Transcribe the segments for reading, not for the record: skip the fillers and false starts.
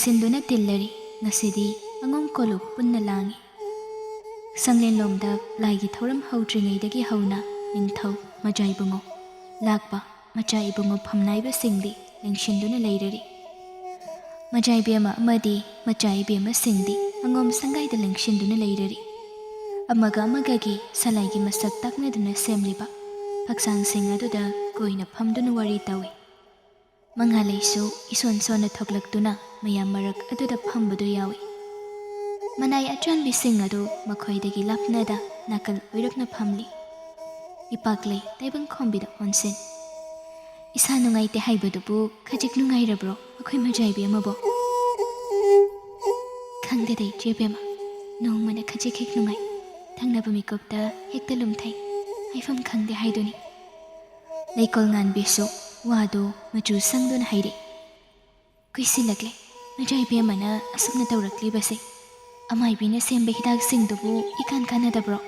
Langsinduna tillari, ngasidi angom koluk punna langi. Sanglen lomda laigi thoram haudringaidagi hauna ningthau majai bungo. Lakpa majai bungo phamnaiba singdi langsinduna leirari. Majai bema amadi majai bema singdi angom sangaida langsinduna leirari. Amaga amagagi salaigi masak taknaduna semliba. Paksang sing aduda koina phamduna wari tawi. Manghalaisu ison sona thoklaktuna mayam marak aduda phambadu yawi. Manay achanbi sing adu makhoidagi lapnada nakal oirakna phamli. Ipaklay taibang khombida onsen. Isa nungaite haibadubu khajik nungairabro akhoi majaibi amabo. Khangdadai jebema nongmana khajik hek nungai. Thangnaba mikopta hekta lumthai. Haifam khangde haiduni. Leikol ngan bisu wado machu sangdun hairi. Kuisilakle majaibi amana asupna tawrakli base. Amaibina sembe hidak singdubu ikan kanadabro.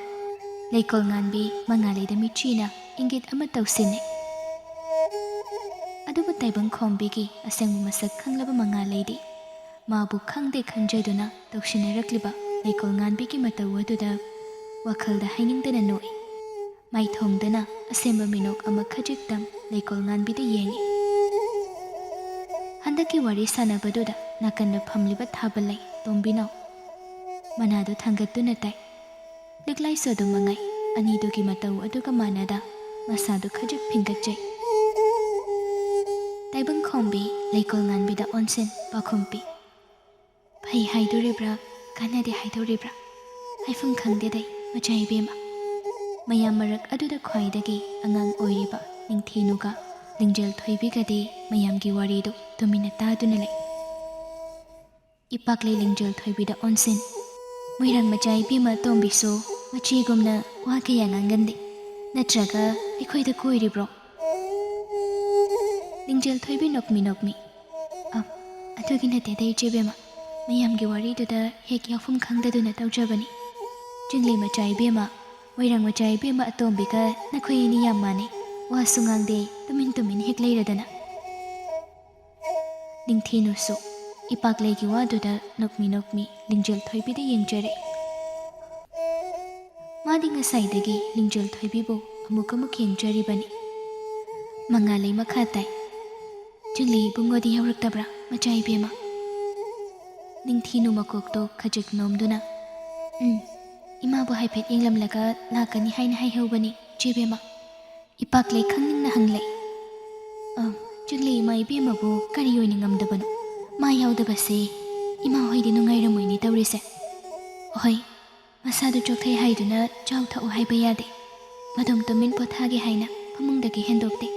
Leikol nganbi mangalayda michina ingit ama tawsine. Adubu taibang khombigi asengbu masak khanglaba mangalaydi. Mabu khangde khanjaduna tawsinarakliba leikol nganbigi mataw aduda wakhalda hainingdana noi. Maithongdana asemba minok ama khajiktam leikol nganbida yengi. Handaki wari sanabaduda nakanda phamliba thabalay tombinaw. Manado thangatuna tai. Liklay sodo mangai anidugi mataw aduga manada masado khajik phingkatjay. Taibang khombi leikol nganbida onsen pakhumpi. Phai haidoribra kanade haidoribra. Haifung khangdedai majai bema. Mayam marak aduda khwaidagi angang oiriba ningthinuga lingjel thoibigadi mayamgi waridu tumina taduna lay. Ipaklay lingjel thoibida onsen. Moirang majai bima tombiso machigumna wakaya ngangandi natraga ikhoida koiribro. Lingjel thoibi nokmi adugi nate dai jebema mayamgi wariduda hek yafum khangdaduna tawjabani. Jingli majai bima moirang majai bima atombiga nakhoyini yamani wasungangde tumin hek leiradana. Ningthinusu ipaklegi waduda nokmi lingjel thoibida yengjare. Madi ngasaidagi lingjel thoibibu amuk yengjari Mangalay makhatay. Jingli bungodi yawraktabra majai bema. Ningthinu makokto khajik nomduna. Imabu haipet yenglamlaga lakani haina haihawbani jebema. Ipaklay khangning na hanglay. Jingli ima ibemabu kari oini ngamdabano. Mayawdabase ima hoidi nungayramoyni tawrise. Ohoy masadu chokthai haiduna chawthau haiba yade. Madom tumin pothage haina pamungdagi hendokte.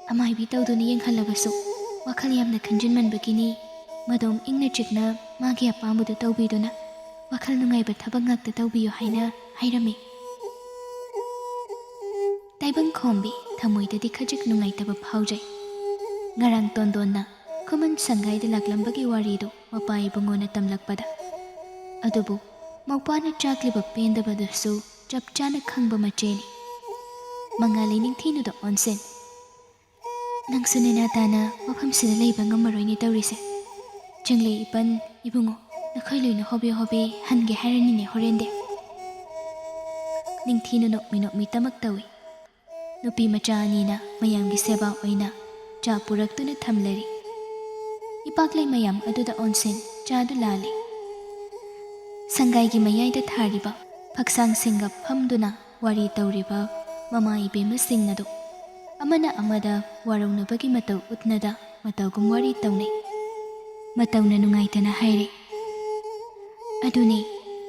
Amaibi tawduni yenghallabasu wakhal yamna khanjinmanbagini madom ingna chikna magi apamudu tawbiduna wakhal nungayba thabak ngakta tawbiyo haina hairami. Taibang khombi thamoidadi khajik nungaitaba phawjai. Ngarang tondonna Kuman sangaida laklambagi warido mapai bungona tamlakpada. Adubu mawpana chakliba pendabadasu chapchana khangba macheni. Mangalay ningthinuda onsen. Nangsunina tana mafamsina layba ngamaroyni tawrise. Jinglay ipan ibungo nakhoy loyna hobe hange hairanine horende. Ningthinu nokmi tamak tawi. Nupi macha anina mayamgi seba oina cha puraktuna thamlari. Ipaklay mayam aduda onsen chadu lali. Sangaygi mayayda thariba paksang singa phamduna wari tawriba mama ibema singnado. Amana amada warawnabagi mataw utnada matawgum wari tawnay. Matawna nungaitana hairi. Aduni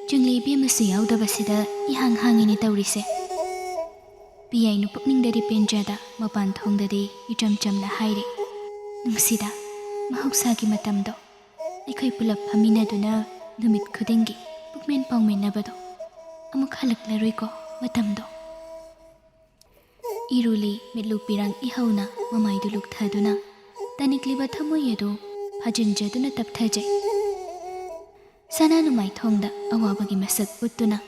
jingli ibemasu yawdabasida ihang-hangini tawrise. Piyay no pukningdadi penjada mapan thongdadi ichamchamna hairi. Nungsida mahausagi matamdo aikhoi pulap phaminaduna numit khudingi pukmen pawmenabado amuk halaklaroi matamdo. Iruli mitlu pirang ihauna mamaidu lukthaduna tanikliba thamoyedu phajinjaduna tapthajai. Sananu maithongda awabagi masak uttuna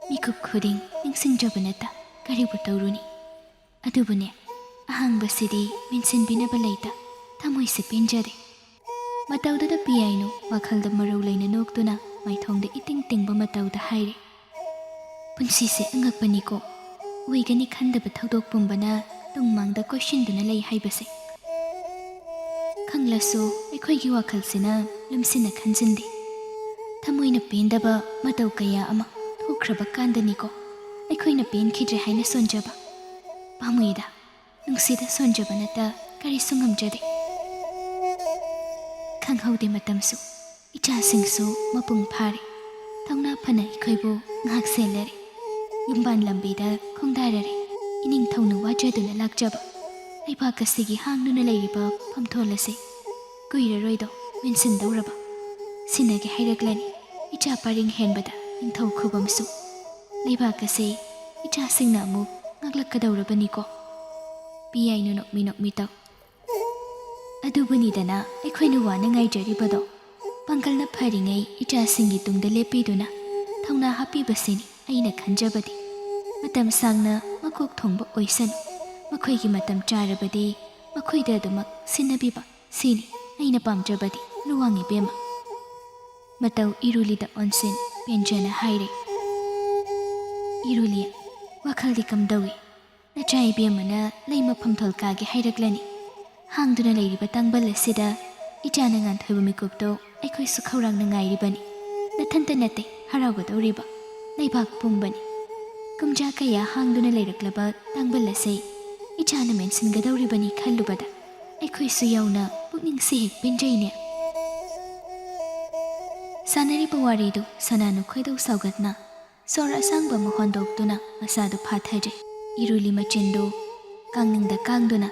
mikup khuding ningsingjabanata karibu tawruni. Adubune ahangbasidi minsinbinaba leita thamoise penjade. ꯃꯇꯧꯗꯨꯗ ꯄꯤꯌꯥꯏꯅꯨ ꯋꯥꯈꯜꯗ ꯃꯔꯧ ꯂꯩꯅ ꯅꯣꯛꯇꯨꯅ ꯃꯥꯏꯊꯣꯡꯗ eating ꯇꯤꯡꯕ ꯃꯇꯧꯗ ꯍꯥꯏꯔꯦ. ꯄꯨꯟꯁꯤꯁꯦ ꯑꯉꯛꯄꯅꯤꯀꯣ, ꯑꯣꯏꯒꯅꯤ ꯈꯟꯗꯕ ꯊꯧꯗꯣꯛ ꯄꯨꯝꯕꯅ ꯇꯨꯡꯃꯥꯡꯗ ꯀꯣꯏꯁꯤꯟꯗꯨꯅ ꯂꯩ ꯍꯥꯏꯕꯁꯦ. ꯈꯪꯂꯁꯨ ꯑꯩꯈꯣꯏꯒꯤ ꯋꯥꯈꯜꯁꯤꯅ ꯂꯨꯝꯁꯤꯟꯅ ꯈꯟꯖꯤꯟꯗꯦ. ꯊꯃꯣꯏꯅ ꯄꯦꯟꯗꯕ ꯃꯇꯧ ꯀꯌꯥ ꯑꯃ ꯊꯣꯛꯈ꯭ꯔꯕ ꯀꯥꯟꯗꯅꯤꯀꯣ ꯑꯩꯈꯣꯏꯅ ꯄꯦꯟꯈꯤꯗ꯭ꯔꯦ ꯍꯥꯏꯅ ꯁꯣꯟꯖꯕ. ꯄꯥꯝꯃꯨꯏꯗ, ꯅꯨꯡꯁꯤꯗ ꯁꯣꯟꯖꯕ ꯅꯠꯇ ꯀꯔꯤꯁꯨ ꯉꯝꯖꯗꯦ. ꯈꯪꯍꯧꯗꯦ ꯃꯇꯝꯁꯨ, ꯏꯆꯥꯁꯤꯡꯁꯨ ꯃꯄꯨꯡ ꯐꯥꯔꯦ. ꯊꯧꯅꯥ ꯐꯅ ꯑꯩꯈꯣꯏꯕꯨ ꯉꯥꯏꯍꯥꯛ ꯁꯦꯜꯂꯔꯦ. ꯌꯨꯝꯕꯥꯟ ꯂꯝꯕꯤꯗ ꯈꯣꯡꯗꯥꯔꯔꯦ. ꯏꯅꯤꯡꯊꯧꯅ ꯋꯥꯖꯗꯨꯅ ꯂꯥꯛꯆꯕ ꯂꯩꯕꯥꯛ ꯑꯁꯤꯒꯤ ꯍꯥꯡꯗꯨꯅ ꯂꯩꯔꯤꯕ ꯐꯝꯊꯣꯜ ꯑꯁꯤ ꯀꯨꯏꯔꯔꯣꯏꯗꯣ ꯃꯦꯟꯁꯤꯟꯗꯧꯔꯕ. ꯁꯤꯟꯅꯒꯦ ꯍꯥꯏꯔꯛꯂꯅꯤ ꯏꯆꯥ ꯄꯔꯤꯡ ꯍꯦꯟꯕꯗ ꯅꯤꯡꯊꯧ ꯈꯨꯕꯝꯁꯨ. ꯂꯩꯕꯥꯛ ꯑꯁꯤ ꯏꯆꯥꯁꯤꯡꯅ ꯑꯃꯨꯛ ꯉꯥꯛꯂꯛꯀꯗꯧꯔꯕꯅꯤꯀꯣ. ꯄꯤꯌꯥꯏꯅꯨ ꯅꯣꯛꯃꯤ ꯅꯣꯛꯃꯤ ꯇꯧ. ꯑꯗꯨꯕꯨꯅꯤꯗꯅ ꯑꯩꯈꯣꯏꯅ ꯋꯥꯅ ꯉꯥꯏꯖꯔꯤꯕꯗꯣ. ꯄꯥꯡꯒꯜꯅ ꯐꯔꯤꯉꯩ ꯏꯆꯥꯁꯤꯡꯒꯤ ꯇꯨꯡꯗ ꯂꯦꯞꯄꯤꯗꯨꯅ ꯊꯧꯅꯥ ꯍꯥꯞꯄꯤꯕꯁꯤꯅꯤ ꯑꯩꯅ ꯈꯟꯖꯕꯗꯤ. ꯃꯇꯝ ꯁꯥꯡꯅ ꯃꯀꯣꯛ ꯊꯣꯡꯕ ꯑꯣꯏꯁꯅꯨ. ꯃꯈꯣꯏꯒꯤ ꯃꯇꯝ ꯆꯥꯔꯕꯗꯤ ꯃꯈꯣꯏꯗ ꯑꯗꯨꯃꯛ ꯁꯤꯟꯅꯕꯤꯕ, ꯁꯤꯅꯤ ꯑꯩꯅ ꯄꯥꯝꯖꯕꯗꯤ ꯂꯨꯋꯥꯡ ꯏꯕꯦꯝꯃ. ꯃꯇꯧ ꯏꯔꯨꯂꯤꯗ ꯑꯣꯟꯁꯤꯟ ꯄꯦꯟꯖꯅ ꯍꯥꯏꯔꯦ. ꯏꯔꯨꯂꯤ, ꯋꯥꯈꯜꯗꯤ ꯀꯝꯗꯧꯏ? ꯅꯆꯥ ꯏꯕꯦꯝꯃꯅ ꯂꯩ ꯃꯐꯝꯊꯣꯜ ꯀꯥꯒꯦ ꯍꯥꯏꯔꯛꯂꯅꯤ. ꯍꯥꯡꯗꯨꯅ ꯂꯩꯔꯤꯕ ꯇꯥꯡꯕꯜ ꯑꯁꯤꯗ ꯏꯆꯥꯅ ꯉꯥꯟꯊꯣꯏꯕ ꯃꯤꯀꯨꯞꯇꯣ ꯑꯩꯈꯣꯏꯁꯨ ꯈꯧꯔꯥꯡꯅ ꯉꯥꯏꯔꯤꯕꯅꯤ. ꯅꯊꯟꯇ ꯅꯠꯇꯦ ꯍꯔꯥꯎꯒꯗꯧꯔꯤꯕ, ꯂꯩꯕꯥꯛ ꯄꯨꯝꯕꯅꯤ. ꯀꯨꯝꯖꯥ ꯀꯌꯥ ꯍꯥꯡꯗꯨꯅ ꯂꯩꯔꯛꯂꯕ ꯇꯥꯡꯕꯜ ꯑꯁꯤ ꯏꯆꯥꯅ ꯃꯦꯟꯁꯤꯟꯒꯗꯧꯔꯤꯕꯅꯤ ꯈꯜꯂꯨꯕꯗ ꯑꯩꯈꯣꯏꯁꯨ ꯌꯥꯎꯅ ꯄꯨꯛꯅꯤꯡꯁꯤ ꯍꯦꯛ ꯄꯦꯟꯖꯩꯅꯦ. ꯁꯥꯟꯅꯔꯤꯕ ꯋꯥꯔꯤꯗꯨ ꯁꯅꯥꯅꯨ ꯈꯣꯏꯗꯧ ꯁꯥꯎꯒꯠꯅ ꯁꯣꯔ ꯑꯁꯥꯡꯕ ꯑꯃ ꯍꯣꯟꯗꯣꯛꯇꯨꯅ ꯃꯁꯥꯗꯨ ꯐꯥꯊꯔꯦ. ꯏꯔꯨꯂꯤ ꯃꯆꯤꯟꯗꯨ ꯀꯥꯡꯅꯤꯡꯗ ꯀꯥꯡꯗꯨꯅ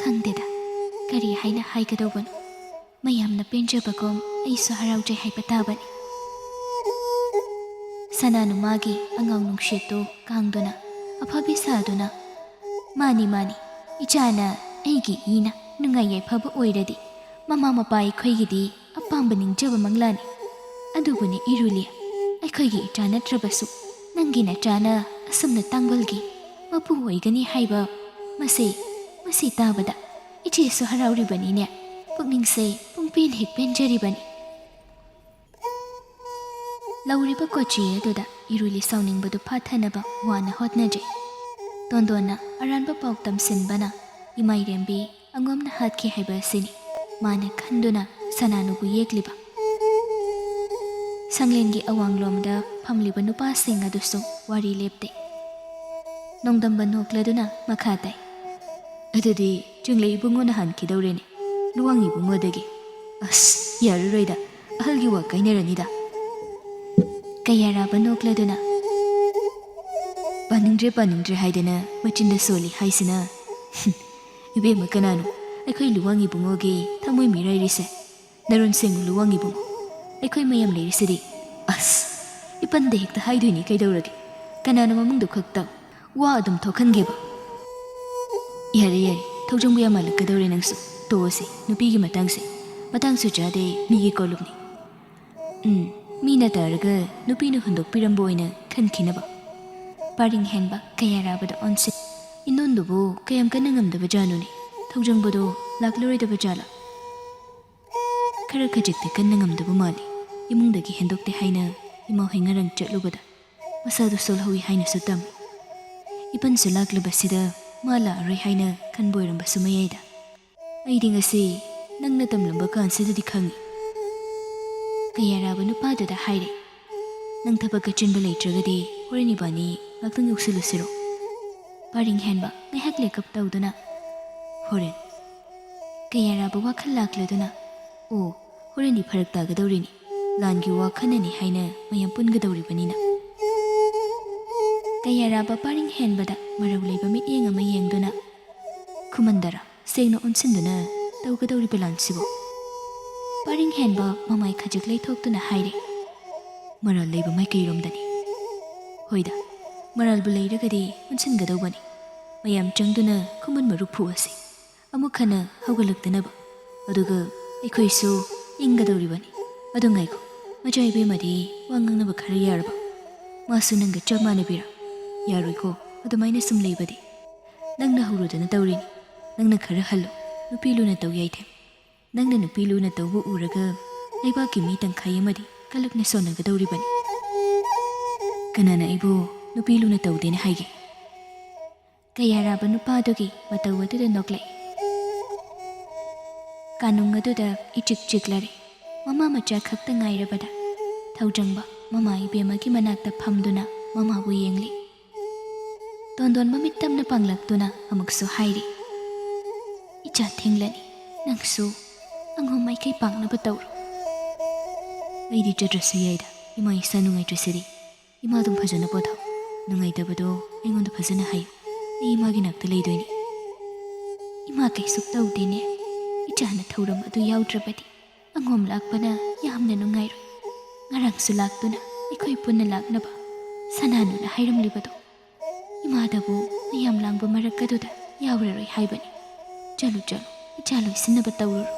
ꯈꯪꯗꯦꯗ ꯀꯔꯤ ꯍꯥꯏꯅ ꯍꯥꯏꯒꯗꯧꯕꯅꯣ. ꯃꯌꯥꯝꯅ ꯄꯦꯟꯖꯕꯒꯨꯝ ꯑꯩꯁꯨ ꯍꯔꯥꯎꯖꯩ ꯍꯥꯏꯕ ꯇꯥꯕꯅꯤ. ꯁꯅꯥꯅꯨ ꯃꯥꯒꯤ ꯑꯉꯥꯎ ꯅꯨꯡꯁꯤꯠꯇꯨ ꯀꯥꯡꯗꯨꯅ ꯑꯐꯕꯤ ꯁꯥꯗꯨꯅ ꯃꯥꯅꯤ ꯃꯥꯅꯤ, ꯏꯆꯥꯅ ꯑꯩꯒꯤ ꯏꯅ ꯅꯨꯡꯉꯥꯏ ꯌꯥꯏꯐꯕ ꯑꯣꯏꯔꯗꯤ ꯃꯃꯥ ꯃꯄꯥ ꯑꯩꯈꯣꯏꯒꯤꯗꯤ ꯑꯄꯥꯝꯕ ꯅꯤꯡꯖꯕ ꯃꯪꯂꯥꯅꯤ. ꯑꯗꯨꯕꯨꯅꯤ ꯏꯔꯨꯂꯤ, ꯑꯩꯈꯣꯏꯒꯤ ꯏꯆꯥ ꯅꯠꯇ꯭ꯔꯕꯁꯨ ꯅꯪꯒꯤ ꯅꯆꯥꯅ ꯑꯁꯨꯝꯅ ꯇꯥꯡꯕꯜꯒꯤ ꯃꯄꯨ ꯑꯣꯏꯒꯅꯤ ꯍꯥꯏꯕ ꯃꯁꯤ ꯇꯥꯕꯗ ꯏꯆꯦꯁꯨ ꯍꯔꯥꯎꯔꯤꯕꯅꯤꯅꯦ. ꯄꯨꯛꯅꯤꯡꯁꯦ ꯄꯨꯡꯄꯦꯟ ꯍꯦꯛ ꯄꯦꯟꯖꯔꯤꯕꯅꯤ. ꯂꯧꯔꯤꯕ ꯀꯣꯆꯤ ꯑꯗꯨꯗ ꯏꯔꯨꯂꯤ ꯁꯥꯎꯅꯤꯡꯕꯗꯨ ꯐꯥꯊꯅꯕ ꯋꯥꯅ ꯍꯣꯠꯅꯖꯩ. ꯇꯣꯟꯗꯣꯟꯅ ꯑꯔꯥꯟꯕ ꯄꯥꯎ ꯇꯝꯁꯤꯟꯕꯅ ꯏꯃꯥꯏꯔꯦꯝꯕꯤ ꯑꯉꯣꯝꯅ ꯍꯥꯠꯈꯤ ꯍꯥꯏꯕ ꯑꯁꯤꯅꯤ ꯃꯥꯅ ꯈꯟꯗꯨꯅ ꯁꯅꯥꯅꯨꯕꯨ ꯌꯦꯛꯂꯤꯕ. ꯁꯪꯂꯦꯟꯒꯤ ꯑꯋꯥꯡꯂꯣꯝꯗ ꯐꯝꯂꯤꯕ ꯅꯨꯄꯥꯁꯤꯡ ꯑꯗꯨꯁꯨ ꯋꯥꯔꯤ ꯂꯦꯞꯇꯦ. ꯅꯣꯡꯗꯝꯕ ꯅꯣꯛꯂꯗꯨꯅ ꯃꯈꯥ ꯇꯥꯏ. ꯑꯗꯨꯗꯤ ꯆꯤꯡꯂꯩ ꯏꯕꯨꯡꯉꯣꯅ ꯍꯥꯟꯈꯤꯗꯧꯔꯦꯅꯦ, ꯂꯨꯋꯥꯡ ꯏꯕꯨꯡꯉꯣꯗꯒꯤ. ꯑꯁ ꯌꯥꯔꯔꯣꯏꯗ, ꯑꯍꯜꯒꯤ ꯋꯥ ꯀꯥꯏꯅꯔꯅꯤꯗ. ꯀꯌꯥꯔꯥꯕ ꯅꯣꯛꯂꯗꯨꯅ ꯄꯥꯅꯤꯡꯗ꯭ꯔꯦ ꯍꯥꯏꯗꯅ ꯃꯆꯤꯟꯗ ꯁꯣꯜꯂꯤ ꯍꯥꯏꯁꯤꯅ. ꯏꯕꯦꯝꯃ ꯀꯅꯥꯅꯣ ꯑꯩꯈꯣꯏ ꯂꯨꯋꯥꯡ ꯏꯕꯨꯡꯉꯣꯒꯤ ꯊꯃꯣꯏ ꯃꯤꯔꯥꯏꯔꯤꯁꯦ? ꯅꯔꯣꯟ ꯁꯦꯡꯉꯨ ꯂꯨꯋꯥꯡ ꯏꯕꯨꯡꯉꯣ, ꯑꯩꯈꯣꯏ ꯃꯌꯥꯝ ꯂꯩꯔꯤꯁꯤꯗꯤ. ꯑꯁ ꯏꯄꯟꯗ ꯍꯦꯛꯇ ꯍꯥꯏꯗꯣꯏꯅꯤ ꯀꯩꯗꯧꯔꯒꯦ. ꯀꯅꯥꯅꯣ ꯃꯃꯤꯡꯗꯨ ꯈꯛꯇ ꯋꯥ ꯑꯗꯨꯝ ꯊꯣꯛꯍꯟꯒꯦꯕ. ꯌꯥꯔꯦ ꯊꯧꯖꯪꯕ ꯌꯥꯝ ꯃꯥꯜꯂꯛꯀꯗꯧꯔꯦ ꯅꯪꯁꯨ. ꯇꯣꯛꯑꯁꯤ, ꯅꯨꯄꯤꯒꯤ ꯃꯇꯥꯡꯁꯨ ꯆꯥꯗꯦ ꯃꯤꯒꯤ ꯀꯣꯂꯨꯞꯅꯤ. ꯃꯤꯅ ꯇꯥꯔꯒ ꯅꯨꯄꯤꯅ ꯍꯨꯟꯗꯣꯛꯄꯤꯔꯝꯕ ꯑꯣꯏꯅ ꯈꯟꯈꯤꯅꯕ. ꯄꯔꯤꯡ ꯍꯦꯟꯕ ꯀꯌꯥꯔꯥꯕꯗ ꯑꯣꯟꯁꯤꯟ. ꯏꯅꯣꯟꯗꯨꯕꯨ ꯀꯌꯥꯝ ꯀꯟꯅ ꯉꯝꯗꯕ ꯖꯥꯠꯅꯣꯅꯦ? ꯊꯧꯖꯪꯕꯗꯣ ꯂꯥꯛꯂꯔꯣꯏꯗꯕ ꯖꯥꯠꯂꯥ? ꯈꯔ ꯈꯖꯤꯛꯇꯤ ꯀꯟꯅ ꯉꯝꯗꯕ ꯃꯥꯜꯂꯤ. ꯏꯃꯨꯡꯗꯒꯤ ꯍꯦꯟꯗꯣꯛꯇꯦ ꯍꯥꯏꯅ ꯏꯃꯥꯍꯣꯏ ꯉꯔꯥꯡ ꯆꯠꯂꯨꯕꯗ ꯃꯁꯥꯗꯨ ꯁꯣꯜꯍꯧꯏ ꯍꯥꯏꯅꯁꯨ ꯇꯝꯃꯤ. ꯏꯄꯟꯁꯨ ꯂꯥꯛꯂꯕꯁꯤꯗ ꯃꯥ ꯂꯥꯛꯑꯔꯣꯏ ꯍꯥꯏꯅ ꯈꯟꯕ ꯑꯣꯏꯔꯝꯕꯁꯨ ꯃꯌꯥꯏꯗ. ꯑꯩꯗꯤ ꯉꯁꯤ ꯅꯪꯅ ꯇꯝꯂꯝꯕ ꯀꯥꯟꯁꯤꯗꯗꯤ ꯈꯪꯉꯤ. ꯀꯌꯥꯔꯥꯕ ꯅꯨꯄꯥꯗꯨꯗ ꯍꯥꯏꯔꯦ. ꯅꯪ ꯊꯕꯛ ꯑꯆꯤꯟꯕ ꯂꯩꯇ꯭ꯔꯒꯗꯤ ꯍꯣꯔꯦꯟ ꯏꯕꯥꯅꯤ ꯉꯥꯛꯇꯪ ꯌꯧꯁꯤꯜꯂꯨꯁꯤꯔꯣ? ꯄꯔꯤꯡ ꯍꯦꯟꯕ ꯉꯥꯏꯍꯥꯛ ꯂꯦꯀꯞ ꯇꯧꯗꯨꯅ ꯍꯣꯔꯦꯟ. ꯀꯌꯥꯔꯥꯕ ꯋꯥꯈꯜ ꯂꯥꯛꯂꯗꯨꯅ ꯍꯣꯔꯦꯟꯗꯤ ꯐꯔꯛ ꯇꯥꯒꯗꯧꯔꯤꯅꯤ. ꯂꯥꯟꯒꯤ ꯋꯥ ꯈꯟꯅꯅꯤ ꯍꯥꯏꯅ ꯃꯌꯥꯝ ꯄꯨꯟꯒꯗꯧꯔꯤꯕꯅꯤꯅ. ꯀꯌꯥꯔꯥꯕ ꯄꯔꯤꯡ ꯍꯦꯟꯕꯗ ꯃꯔꯧ ꯂꯩꯕ ꯃꯤꯠꯌꯦꯡ ꯑꯃ ꯌꯦꯡꯗꯨꯅ ꯈꯨꯃꯟꯗꯔ ꯁꯦꯡꯅ ꯑꯣꯟꯁꯤꯟꯗꯨꯅ ꯇꯧꯒꯗꯧꯔꯤꯕ ꯂꯥꯟꯁꯤꯕꯨ? ꯄꯔꯤꯡ ꯍꯦꯟꯕ ꯃꯃꯥꯏ ꯈꯖꯤꯛ ꯂꯩꯊꯣꯛꯇꯨꯅ ꯍꯥꯏꯔꯦ. ꯃꯔꯥꯜ ꯂꯩꯕ ꯃꯥꯏꯀꯩꯔꯣꯝꯗꯅꯤ. ꯍꯣꯏꯗ, ꯃꯔꯥꯜꯕꯨ ꯂꯩꯔꯒꯗꯤ ꯑꯣꯟꯁꯤꯟꯒꯗꯧꯕꯅꯤ. ꯃꯌꯥꯝ ꯆꯪꯗꯨꯅ ꯈꯨꯃꯟ ꯃꯔꯨ ꯐꯨꯑꯁꯤ, ꯑꯃꯨꯛ ꯍꯟꯅ ꯍꯧꯒꯠꯂꯛꯇꯅꯕ. ꯑꯗꯨꯒ ꯑꯩꯈꯣꯏꯁꯨ ꯏꯪꯒꯗꯧꯔꯤꯕꯅꯤ. ꯑꯗꯨ ꯉꯥꯏꯈꯣ, ꯃꯆꯥ ꯏꯕꯦꯝꯃꯗꯤ ꯋꯥ ꯉꯥꯡꯅꯕ ꯈꯔ ꯌꯥꯔꯕ? ꯃꯥꯁꯨ ꯅꯪꯒ ꯆꯞ ꯃꯥꯟꯅꯕꯤꯔ? ꯌꯥꯔꯣꯏꯀꯣ ꯑꯗꯨꯃꯥꯏꯅ ꯁꯨꯝ ꯂꯩꯕꯗꯤ. ꯅꯪꯅ ꯍꯧꯔꯨꯗꯅ ꯇꯧꯔꯤꯅꯤ. ꯅꯪꯅ ꯈꯔ ꯍꯜꯂꯣ, ꯅꯨꯄꯤ ꯂꯨꯅ ꯇꯧ ꯌꯥꯏꯊꯦ. ꯅꯪꯅ ꯅꯨꯄꯤ ꯂꯨꯅ ꯇꯧꯕ ꯎꯔꯒ ꯂꯩꯕꯥꯛꯀꯤ ꯃꯤ ꯇꯪꯈꯥꯏ ꯑꯃꯗꯤ ꯀꯂꯛꯅ ꯁꯣꯟꯅꯒꯗꯧꯔꯤꯕꯅꯤ. ꯀꯅꯥꯅ ꯑꯩꯕꯨ ꯅꯨꯄꯤ ꯂꯨꯅ ꯇꯧꯗꯦꯅ ꯍꯥꯏꯒꯦ? ꯀꯌꯥꯔꯥꯕ ꯅꯨꯄꯥꯗꯨꯒꯤ ꯃꯇꯧ ꯑꯗꯨꯗ ꯅꯣꯛꯂꯛꯏ. ꯀꯥꯅꯨꯡ ꯑꯗꯨꯗ ꯏꯆꯤꯛ ꯆꯤꯛꯂꯔꯦ. ꯃꯃꯥ ꯃꯆꯥ ꯈꯛꯇ ꯉꯥꯏꯔꯕꯗ ꯊꯧꯖꯪꯕ ꯃꯃꯥ ꯏꯕꯦꯝꯃꯒꯤ ꯃꯅꯥꯛꯇ ꯐꯝꯗꯨꯅ ꯃꯃꯥꯕꯨ ꯌꯦꯡꯂꯤ. ꯇꯣꯟꯗꯣꯟ ꯃꯃꯤꯠ ꯇꯞꯅ ꯄꯥꯡꯂꯛꯇꯨꯅ ꯑꯃꯨꯛꯁꯨ ꯍꯥꯏꯔꯤ. ꯏꯆꯥ ꯊꯦꯡꯂꯅꯤ, ꯅꯪꯁꯨ ꯑꯉꯣꯝ ꯃꯥꯏꯀꯩ ꯄꯥꯡꯅꯕ ꯇꯧꯔꯣ. ꯑꯩꯗꯤ ꯆꯠꯇ꯭ꯔꯁꯨ ꯌꯥꯏꯗ. ꯏꯃꯥ ꯏꯁꯥ ꯅꯨꯡꯉꯥꯏꯇ꯭ꯔꯁꯤꯗꯤ ꯏꯃꯥ ꯑꯗꯨꯝ ꯐꯖꯅ ꯄꯣꯊꯥꯎ. ꯅꯨꯡꯉꯥꯏꯇꯕꯗꯣ ꯑꯩꯉꯣꯟꯗ ꯐꯖꯅ ꯍꯥꯏꯌꯨ. ꯑꯩ ꯏꯃꯥꯒꯤ ꯅꯥꯛꯇ ꯂꯩꯗꯣꯏꯅꯤ. ꯏꯃꯥ ꯀꯩꯁꯨ ꯇꯧꯗꯦꯅꯦ. ꯏꯆꯥꯅ ꯊꯧꯔꯝ ꯑꯗꯨ ꯌꯥꯎꯗ꯭ꯔꯕꯗꯤ ꯑꯉꯣꯝ ꯂꯥꯛꯄꯅ ꯌꯥꯝꯅ ꯅꯨꯡꯉꯥꯏꯔꯣꯏ. ꯉꯔꯥꯡꯁꯨ ꯂꯥꯛꯇꯨꯅ ꯑꯩꯈꯣꯏ ꯄꯨꯟꯅ ꯂꯥꯛꯅꯕ ꯁꯅꯥꯅꯨꯅ ꯍꯥꯏꯔꯝꯂꯤꯕꯗꯣ ꯏꯃꯥꯗꯕꯨ ꯃꯌꯥꯝ ꯂꯥꯡꯕ ꯃꯔꯛ ꯑꯗꯨꯗ ꯌꯥꯎꯔꯔꯣꯏ ꯍꯥꯏꯕꯅꯤ. ꯆꯠꯂꯨ ꯆꯠꯂꯨ, ꯏꯆꯥ ꯂꯣꯏꯁꯤꯟꯅꯕ ꯇꯧꯔꯨꯔꯣ.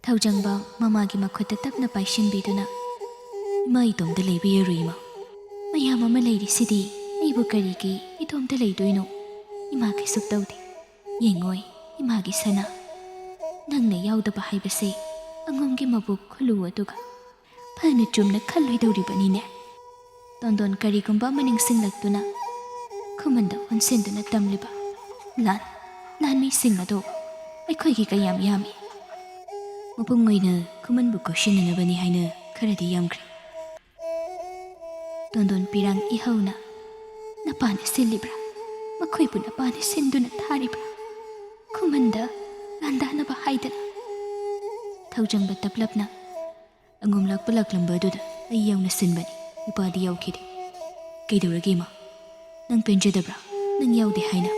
ꯊꯧꯖꯪꯕ ꯃꯃꯥꯒꯤ ꯃꯈꯨꯠꯇ ꯇꯞꯅ ꯄꯥꯏꯁꯤꯟꯕꯤꯗꯨꯅ ꯏꯃꯥ ꯏꯇꯣꯝꯇ ꯂꯩꯕ ꯌꯥꯔꯣꯏ ꯏꯃꯥ. ꯃꯌꯥꯝ ꯑꯃ ꯂꯩꯔꯤꯁꯤꯗꯤ ꯑꯩꯕꯨ ꯀꯔꯤꯒꯤ ꯏꯇꯣꯝꯇ ꯂꯩꯗꯣꯏꯅꯣ? ꯏꯃꯥ ꯀꯩꯁꯨ ꯇꯧꯗꯦ. ꯌꯦꯡꯉꯣꯏ ꯏꯃꯥꯒꯤ ꯁꯅꯥ. ꯅꯪꯅ ꯌꯥꯎꯗꯕ ꯍꯥꯏꯕꯁꯦ ꯑꯉꯣꯝꯒꯤ ꯃꯕꯨꯛ ꯈꯨꯜꯂꯨ ꯑꯗꯨꯒ ꯐꯅ ꯆꯨꯝꯅ ꯈꯜꯂꯣꯏꯗꯧꯔꯤꯕꯅꯤꯅꯦ. ꯇꯣꯟꯗꯣꯟ ꯀꯔꯤꯒꯨꯝꯕ ꯑꯃ ꯅꯤꯡꯁꯤꯡꯂꯛꯇꯨꯅ ꯈꯨꯃꯟꯗ ꯑꯣꯟꯁꯤꯟꯗꯨꯅ ꯇꯝꯂꯤꯕ ꯂꯥꯟꯃꯤꯁꯤꯡ ꯑꯗꯣ ꯑꯩꯈꯣꯏꯒꯤ ꯀꯌꯥꯝ ꯌꯥꯝꯃꯤ. ꯃꯄꯨꯡ ꯑꯣꯏꯅ ꯈꯨꯃꯟꯕꯨ ꯀꯧꯁꯤꯟꯅꯅꯕꯅꯤ ꯍꯥꯏꯅ ꯈꯔꯗꯤ ꯌꯥꯝꯈ꯭ꯔꯦ. ꯇꯣꯟꯗꯣꯟ ꯄꯤꯔꯥꯡ ꯏꯍꯧꯅ ꯅꯄꯥꯅ ꯁꯤꯜꯂꯤꯕ꯭ꯔꯥ? ꯃꯈꯣꯏꯕꯨ ꯅꯄꯥꯅ ꯁꯤꯟꯗꯨꯅ ꯊꯥꯔꯤꯕ꯭ꯔꯥ? ꯈꯨꯃꯟꯗ ꯂꯥꯟꯗꯥꯅꯕ ꯍꯥꯏꯗꯅ. ꯊꯧꯖꯪꯕ ꯇꯞꯂꯞꯅ ꯑꯉꯣꯝ ꯂꯥꯛꯄ ꯂꯥꯛꯂꯝꯕ ꯑꯗꯨꯗ ꯑꯩ ꯌꯥꯎꯅ ꯁꯤꯟꯕꯅꯤ. ꯏꯄꯥꯗꯤ ꯌꯥꯎꯈꯤꯗꯦ. ꯀꯩꯗꯧꯔꯒꯦ ꯏꯃꯥ? ꯅꯪ ꯄꯦꯟꯖꯗꯕ꯭ꯔꯥ ꯅꯪ ꯌꯥꯎꯗꯦ ꯍꯥꯏꯅ?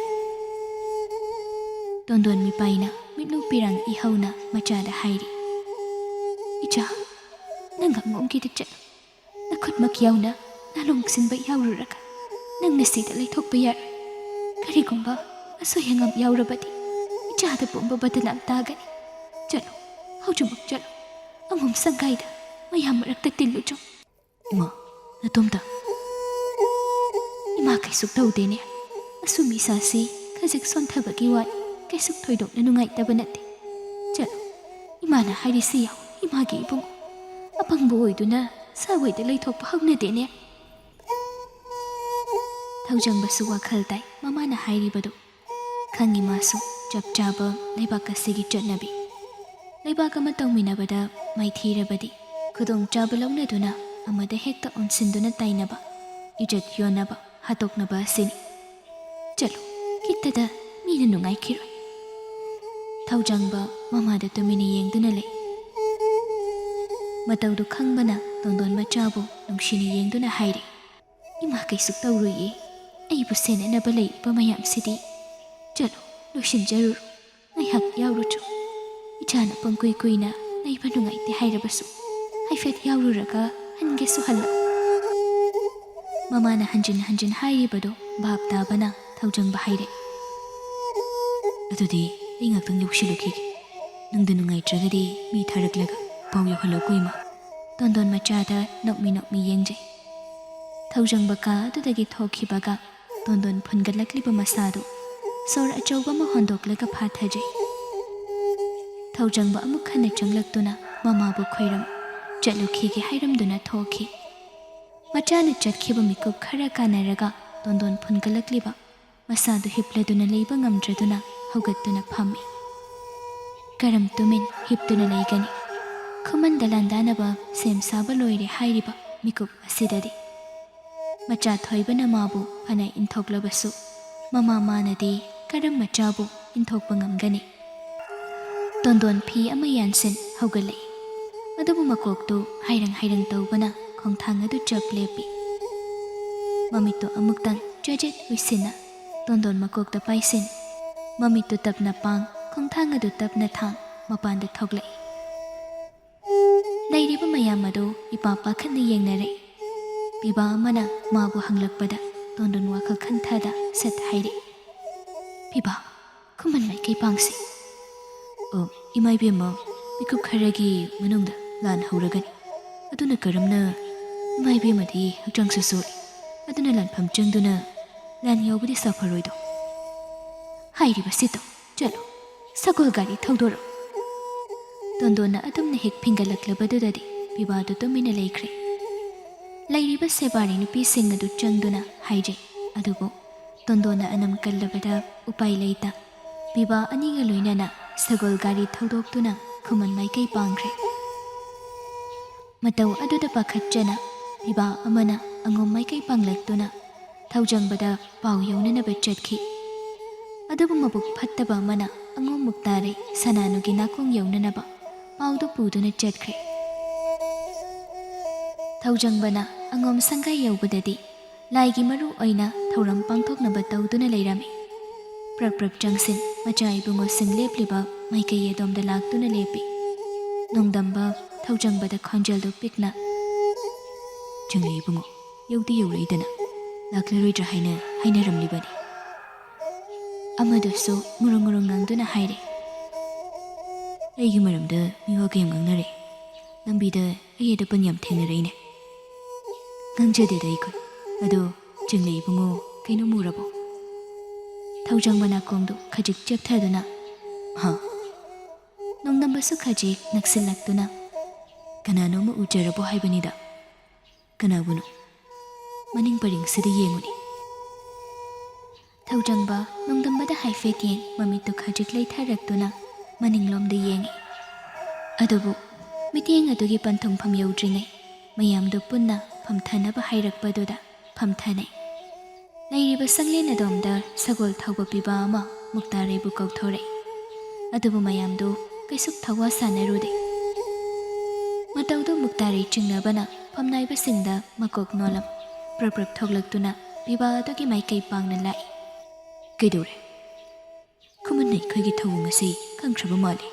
ꯇꯣꯟꯗꯣꯟ ꯃꯤꯄꯥꯏꯅ ꯃꯤꯠꯂꯨ ꯄꯤꯔꯥꯡ ꯏꯍꯧꯅ ꯃꯆꯥꯗ ꯍꯥꯏꯔꯤ. ꯏꯆꯥ, ꯅꯪ ꯑꯉꯣꯝꯒꯤꯗ ꯆꯠꯂꯨ. ꯅꯈꯨꯠꯃꯛ ꯌꯥꯎꯅ ꯅꯥꯂꯣꯡ ꯁꯤꯟꯕ ꯌꯥꯎꯔꯨꯔꯒ ꯅꯪꯅ ꯁꯤꯗ ꯂꯩꯊꯣꯛꯄ ꯌꯥꯔꯣꯏ. ꯀꯔꯤꯒꯨꯝꯕ ꯑꯁꯣꯏ ꯑꯉꯥꯝ ꯌꯥꯎꯔꯕꯗꯤ ꯏꯆꯥꯗ ꯄꯨꯝꯕ ꯕꯗꯅꯥꯝ ꯇꯥꯒꯅꯤ. ꯆꯠꯂꯨ, ꯍꯧꯖꯤꯛꯃꯛ ꯆꯠꯂꯨ. ꯑꯉꯣꯝ ꯁꯪꯒꯥꯏꯗ ꯃꯌꯥꯝ ꯃꯔꯛꯇ ꯇꯤꯜꯂꯨꯆꯣ. ꯏꯃꯥ, ꯅꯇꯣꯝꯇ? ꯏꯃꯥ ꯀꯩꯁꯨ ꯇꯧꯗꯦꯅꯦ. ꯑꯁꯨꯝ ꯏꯁꯥꯁꯤ ꯈꯖꯤꯛ ꯁꯣꯟꯊꯕꯒꯤ ꯋꯥꯅꯤ. ꯀꯩꯁꯨ ꯊꯣꯏꯗꯣꯛꯅ ꯅꯨꯡꯉꯥꯏꯇꯕ ꯅꯠꯇꯦ. ꯆꯠꯂꯨ, ꯏꯃꯥꯅ ꯍꯥꯏꯔꯤꯁꯤ ꯌꯥꯎ. ꯏꯃꯥꯒꯤ ꯏꯕꯨꯡꯉꯣ, ꯑꯄꯪꯕ ꯑꯣꯏꯗꯨꯅ ꯁꯥꯋꯩꯗ ꯂꯩꯊꯣꯛꯄ ꯍꯧꯅꯗꯦꯅꯦ. ꯊꯧꯖꯪꯕꯁꯨ ꯋꯥꯈꯜ ꯇꯥꯏ ꯃꯃꯥꯅ ꯍꯥꯏꯔꯤꯕꯗꯣ. ꯈꯪꯉꯤ ꯃꯥꯁꯨ ꯆꯞ ꯆꯥꯕ ꯂꯩꯕꯥꯛ ꯑꯁꯤꯒꯤ ꯆꯠꯅꯕꯤ. ꯂꯩꯕꯥꯛ ꯑꯃ ꯇꯧꯃꯤꯟꯅꯕꯗ ꯃꯥꯏꯊꯤꯔꯕꯗꯤ ꯈꯨꯗꯣꯡꯆꯥꯕ ꯂꯧꯅꯗꯨꯅ ꯑꯃꯗ ꯍꯦꯛꯇ ꯑꯣꯟꯁꯤꯟꯗꯨꯅ ꯇꯥꯏꯅꯕ, ꯏꯖꯠ ꯌꯣꯟꯅꯕ, ꯍꯥꯠꯇꯣꯛꯅꯕ ꯑꯁꯤꯅꯤ. ꯆꯠꯂꯨ, ꯈꯤꯠꯇꯗ ꯃꯤꯅ ꯅꯨꯡꯉꯥꯏꯈꯤꯔꯣꯏ. ꯊꯧꯖꯪꯕ ꯃꯃꯥꯗ ꯇꯨꯃꯤꯟꯅ ꯌꯦꯡꯗꯨꯅ ꯂꯩ. ꯃꯇꯧꯗꯨ ꯈꯪꯕꯅ ꯇꯣꯟꯗꯣꯟ ꯃꯆꯥꯕꯨ ꯅꯨꯡꯁꯤꯅ ꯌꯦꯡꯗꯨꯅ ꯍꯥꯏꯔꯤ. ꯏꯃꯥ ꯀꯩꯁꯨ ꯇꯧꯔꯣꯏꯌꯦ. ꯑꯩꯕꯨ ꯁꯦꯟꯅꯅꯕ ꯂꯩꯔꯤꯕ ꯃꯌꯥꯝꯁꯤꯗꯤ. ꯆꯠꯂꯨ, ꯂꯣꯏꯁꯤꯟꯖꯔꯨꯔꯣ. ꯉꯥꯏꯍꯥꯛ ꯌꯥꯎꯔꯨꯆꯣ. ꯏꯆꯥꯅ ꯄꯪꯀꯨꯏ ꯀꯨꯏꯅ ꯂꯩꯕ ꯅꯨꯡꯉꯥꯏꯇꯦ ꯍꯥꯏꯔꯕꯁꯨ ꯍꯥꯏꯐꯦꯠ ꯌꯥꯎꯔꯨꯔꯒ ꯍꯟꯒꯦꯁꯨ ꯍꯜꯂꯛꯎ. ꯃꯃꯥꯅ ꯍꯟꯖꯤꯟ ꯍꯟꯖꯤꯟ ꯍꯥꯏꯔꯤꯕꯗꯣ ꯚꯥꯞ ꯇꯥꯕꯅ ꯊꯧꯖꯪꯕ ꯍꯥꯏꯔꯦ. ꯑꯗꯨꯗꯤ ꯑꯩ ꯉꯥꯛꯇꯪ ꯌꯧꯁꯤꯜꯂꯨꯈꯤꯒꯦ. ꯅꯪꯗ ꯅꯨꯡꯉꯥꯏꯇ꯭ꯔꯒꯗꯤ ꯃꯤ ꯊꯥꯔꯛꯂꯒ ꯄꯥꯎ ꯌꯧꯍꯜꯂꯛꯎ ꯏꯃꯥ. ꯇꯣꯟꯗꯣꯟ ꯃꯆꯥꯗ ꯅꯣꯛꯃꯤ ꯅꯣꯛꯃꯤ ꯌꯦꯡꯖꯩ. ꯊꯧꯖꯪꯕ ꯀꯥ ꯑꯗꯨꯗꯒꯤ ꯊꯣꯛꯈꯤꯕꯒ ꯇꯣꯟꯗꯣꯟ ꯐꯨꯟꯒꯠꯂꯛꯂꯤꯕ ꯃꯁꯥꯗꯨ ꯁꯣꯔ ꯑꯆꯧꯕ ꯑꯃ ꯍꯣꯟꯗꯣꯛꯂꯒ ꯐꯥꯊꯖꯩ. ꯊꯧꯖꯪꯕ ꯑꯃꯨꯛ ꯍꯟꯅ ꯆꯪꯂꯛꯇꯨꯅ ꯃꯃꯥꯕꯨ ꯈꯣꯏꯔꯝ ꯆꯠꯂꯨꯈꯤꯒꯦ ꯍꯥꯏꯔꯝꯗꯨꯅ ꯊꯣꯛꯈꯤ. ꯃꯆꯥꯅ ꯆꯠꯈꯤꯕ ꯃꯤꯀꯨꯞ ꯈꯔ ꯀꯥꯟꯅꯔꯒ ꯇꯣꯟꯗꯣꯟ ꯐꯨꯟꯒꯠꯂꯛꯂꯤꯕ ꯃꯁꯥꯗꯨ ꯍꯤꯞꯂꯗꯨꯅ ꯂꯩꯕ ꯉꯝꯗ꯭ꯔꯗꯨꯅ ꯍꯧꯒꯠꯇꯨꯅ ꯐꯝꯃꯤ. ꯀꯔꯝ ꯇꯨꯃꯤꯟ ꯍꯤꯞꯇꯨꯅ ꯂꯩꯒꯅꯤ? ꯈꯨꯃꯟꯗ ꯂꯥꯟꯗꯥꯅꯕ ꯁꯦꯝ ꯁꯥꯕ ꯂꯣꯏꯔꯦ ꯍꯥꯏꯔꯤꯕ ꯃꯤꯀꯨꯞ ꯑꯁꯤꯗꯗꯤ ꯃꯆꯥ ꯊꯣꯏꯕꯅ ꯃꯥꯕꯨ ꯐꯅ ꯏꯟꯊꯣꯛꯂꯕꯁꯨ ꯃꯃꯥ ꯃꯥꯅꯗꯤ ꯀꯔꯝ ꯃꯆꯥꯕꯨ ꯏꯟꯊꯣꯛꯄ ꯉꯝꯒꯅꯤ? ꯇꯣꯟꯗꯣꯟ ꯐꯤ ꯑꯃ ꯌꯥꯟꯁꯤꯟ ꯍꯧꯒꯠꯂꯛꯏ. ꯑꯗꯨꯕꯨ ꯃꯀꯣꯛꯇꯨ ꯍꯥꯏꯔꯪ ꯍꯥꯏꯔꯪ ꯇꯧꯕꯅ ꯈꯣꯡꯊꯥꯡ ꯑꯗꯨ ꯆꯞ ꯂꯦꯞꯄꯤ. ꯃꯃꯤꯠꯇꯨ ꯑꯃꯨꯛꯇꯪ ꯆꯦꯖꯦꯠ ꯎꯏꯁꯤꯟꯅ ꯇꯣꯟꯗꯣꯟ ꯃꯀꯣꯛꯇ ꯄꯥꯏꯁꯤꯟ, ꯃꯃꯤꯠꯇꯨ ꯇꯞꯅ ꯄꯥꯡ, ꯈꯣꯡꯊꯥꯡ ꯑꯗꯨ ꯇꯞꯅ ꯊꯥꯡ, ꯃꯄꯥꯟꯗ ꯊꯣꯛꯂꯛꯏ. ꯂꯩꯔꯤꯕ ꯃꯌꯥꯝ ꯑꯗꯨ ꯏꯄꯥ ꯄꯥꯈꯠꯅ ꯌꯦꯡꯅꯔꯛꯏ. ꯄꯤꯕꯥ ꯑꯃꯅ ꯃꯥꯕꯨ ꯍꯪꯂꯛꯄꯗ ꯇꯣꯟꯗꯣꯟ ꯋꯥꯈꯜ ꯈꯟꯊꯗ ꯁꯠ ꯍꯥꯏꯔꯛꯏ. ꯄꯤꯕꯥ, ꯈꯨꯃꯟ ꯃꯥꯏꯀꯩ ꯄꯥꯡꯁꯤ. ꯏꯃꯥ ꯏꯕꯦꯝꯃ, ꯃꯤꯀꯨꯞ ꯈꯔꯒꯤ ꯃꯅꯨꯡꯗ ꯂꯥꯟ ꯍꯧꯔꯒꯅꯤ. ꯑꯗꯨꯅ ꯀꯔꯝꯅ? ꯏꯃꯥ ꯏꯕꯦꯝꯃꯗꯤ ꯍꯛꯆꯥꯡꯁꯨ ꯁꯣꯜꯂꯤ. ꯑꯗꯨꯅ ꯂꯥꯟꯐꯝ ꯆꯪꯗꯨꯅ ꯂꯥꯟ ꯌꯥꯎꯕꯗꯤ ꯁꯥꯐꯔꯣꯏꯗꯣ. ꯍꯥꯏꯔꯤꯕꯁꯤꯗꯣ. ꯆꯠꯂꯣ, ꯁꯒꯣꯜ ꯒꯥꯔꯤ ꯊꯧꯗꯣꯔꯛꯎ. ꯇꯣꯟꯗꯣꯟꯅ ꯑꯗꯨꯝꯅ ꯍꯦꯛ ꯐꯤꯡꯒꯠꯂꯛꯂꯕꯗꯨꯗꯗꯤ ꯄꯤꯕꯥꯗꯨ ꯇꯨꯃꯤꯟꯅ ꯂꯩꯈ꯭ꯔꯦ꯫ ꯂꯩꯔꯤꯕ ꯁꯦꯕꯥꯔꯤ ꯅꯨꯄꯤꯁꯤꯡ ꯑꯗꯨ ꯆꯪꯗꯨꯅ ꯍꯥꯏꯖꯩ, ꯑꯗꯨꯕꯨ ꯇꯣꯟꯗꯣꯟꯅ ꯑꯅꯝ ꯀꯜꯂꯕꯗ ꯎꯄꯥꯏ ꯂꯩꯇ ꯄꯤꯕꯥ ꯑꯅꯤꯒ ꯂꯣꯏꯅꯅ ꯁꯒꯣꯜ ꯒꯥꯔꯤ ꯊꯧꯗꯣꯛꯇꯨꯅ ꯈꯨꯃꯟ ꯃꯥꯏꯀꯩ ꯄꯥꯡꯈ꯭ꯔꯦ꯫ ꯃꯇꯧ ꯑꯗꯨꯗ ꯄꯥꯈꯠꯆꯅ ꯄꯤꯕꯥ ꯑꯃꯅ ꯑꯉꯣꯝ ꯃꯥꯏꯀꯩ ꯄꯥꯡꯂꯛꯇꯨꯅ ꯊꯧꯖꯪꯕꯗ ꯄꯥꯎ ꯌꯧꯅꯅꯕ ꯆꯠꯈꯤ꯫ ꯑꯗꯨꯕꯨ ꯃꯕꯨꯛ ꯐꯠꯇꯕ ꯑꯃꯅ ꯑꯉꯣꯝ ꯃꯨꯛꯇꯥꯔꯩ ꯁꯅꯥꯅꯨꯒꯤ ꯅꯥꯀꯣꯡ ꯌꯧꯅꯅꯕ ꯄꯥꯎꯗꯨ ꯄꯨꯗꯨꯅ ꯆꯠꯈ꯭ꯔꯦ꯫ ꯊꯧꯖꯪꯕꯅ ꯑꯉꯣꯝ ꯁꯪꯒꯥꯏ ꯌꯧꯕꯗꯗꯤ ꯂꯥꯏꯒꯤ ꯃꯔꯨ ꯑꯣꯏꯅ ꯊꯧꯔꯝ ꯄꯥꯡꯊꯣꯛꯅꯕ ꯇꯧꯗꯨꯅ ꯂꯩꯔꯝꯃꯤ꯫ ꯄ꯭ꯔꯛ ꯄ꯭ꯔꯛ ꯆꯪꯁꯤꯟ ꯃꯆꯥ ꯏꯕꯨꯡꯉꯣꯁꯤꯡ ꯂꯦꯞꯂꯤꯕ ꯃꯥꯏꯀꯩ ꯑꯗꯣꯝꯗ ꯂꯥꯛꯇꯨꯅ ꯂꯦꯞꯄꯤ꯫ ꯅꯣꯡꯗꯝꯕ ꯊꯧꯖꯪꯕꯗ ꯈꯣꯟꯖꯦꯜꯗꯨ ꯄꯤꯛꯅ "ꯆꯪꯂꯦ ꯏꯕꯨꯡꯉꯣ, ꯌꯧꯗꯤ ꯌꯧꯔꯛꯏꯗꯅ, ꯂꯥꯛꯂꯔꯣꯏꯗ꯭ꯔꯥ ꯍꯥꯏꯅ ꯍꯥꯏꯅꯔꯝꯂꯤꯕꯅꯤ"꯫ ꯑꯃꯗꯨꯁꯨ ꯉꯨꯔꯨꯡ ꯉꯨꯔꯨꯡ ꯉꯥꯡꯗꯨꯅ ꯍꯥꯏꯔꯦ, "ꯑꯩꯒꯤ ꯃꯔꯝꯗ ꯃꯤꯋꯥ ꯀꯌꯥꯝ ꯉꯥꯡꯅꯔꯦ, ꯂꯝꯕꯤꯗ ꯑꯩ ꯑꯗꯄꯟ ꯌꯥꯝ ꯊꯦꯡꯅꯔꯛꯏꯅꯦ"꯫ "ꯉꯥꯡꯖꯗꯦꯗ ꯑꯩꯈꯣꯏ, ꯑꯗꯣ ꯆꯪꯂꯦ ꯏꯕꯨꯡꯉꯣ ꯀꯩꯅꯣꯝ ꯎꯔꯕꯣ"꯫ ꯊꯧꯖꯪꯕ ꯅꯥꯀꯣꯡꯗꯨ ꯈꯖꯤꯛ ꯆꯦꯞꯊꯗꯨꯅ "ꯍꯥ"꯫ ꯅꯣꯡꯗꯝꯕꯁꯨ ꯈꯖꯤꯛ ꯅꯛꯁꯤꯜꯂꯛꯇꯨꯅ "ꯀꯅꯥꯅꯣꯝꯃ ꯎꯖꯔꯕꯣ ꯍꯥꯏꯕꯅꯤꯗ"꯫ "ꯀꯅꯥꯕꯨꯅꯣ? ꯃꯅꯤꯡ ꯄꯔꯦꯡꯁꯤꯗ ꯌꯦꯡꯉꯨꯅꯤ"꯫ ꯊꯧꯖꯪꯕ ꯅꯣꯡꯗꯝꯕꯗ ꯍꯥꯏꯐꯦꯠ ꯌꯦꯡ ꯃꯃꯤꯠꯇꯨ ꯈꯖꯤꯛ ꯂꯩꯊꯔꯛꯇꯨꯅ ꯃꯅꯤꯡꯂꯣꯝꯗ ꯌꯦꯡꯉꯤ꯫ ꯑꯗꯨꯕꯨ ꯃꯤꯠꯌꯦꯡ ꯑꯗꯨꯒꯤ ꯄꯟꯊꯨꯡꯐꯝ ꯌꯧꯗ꯭ꯔꯤꯉꯩ ꯃꯌꯥꯝꯗꯨ ꯄꯨꯟꯅ ꯐꯝꯊꯅꯕ ꯍꯥꯏꯔꯛꯄꯗꯨꯗ ꯐꯝꯊꯅꯩ꯫ ꯂꯩꯔꯤꯕ ꯁꯪꯂꯦꯟ ꯑꯗꯣꯝꯗ ꯁꯒꯣꯜ ꯊꯧꯕ ꯄꯤꯕꯥ ꯑꯃ ꯃꯨꯛꯇꯥꯔꯩꯕꯨ ꯀꯧꯊꯣꯔꯛꯏ꯫ ꯑꯗꯨꯕꯨ ꯃꯌꯥꯝꯗꯨ ꯀꯩꯁꯨ ꯊꯋꯥ ꯁꯥꯟꯅꯔꯨꯗꯦ꯫ ꯃꯇꯧꯗꯨ ꯃꯨꯛꯇꯥꯔꯩ ꯆꯤꯡꯅꯕꯅ ꯐꯝꯅꯥꯏꯕꯁꯤꯡꯗ ꯃꯀꯣꯛ ꯅꯣꯜꯂꯝ ꯄ꯭ꯔꯛ ꯄ꯭ꯔꯛ ꯊꯣꯛꯂꯛꯇꯨꯅ ꯄꯤꯕꯥ ꯑꯗꯨꯒꯤ ꯃꯥꯏꯀꯩ ꯄꯥꯡꯅ ꯂꯥꯛꯏ꯫ "ꯀꯩꯗꯧꯔꯦ? ꯈꯨꯃꯟꯅ ꯑꯩꯈꯣꯏꯒꯤ ꯊꯧꯑꯣꯡ ꯑꯁꯤ ꯈꯪꯈ꯭ꯔꯕ ꯃꯥꯜꯂꯤ꯫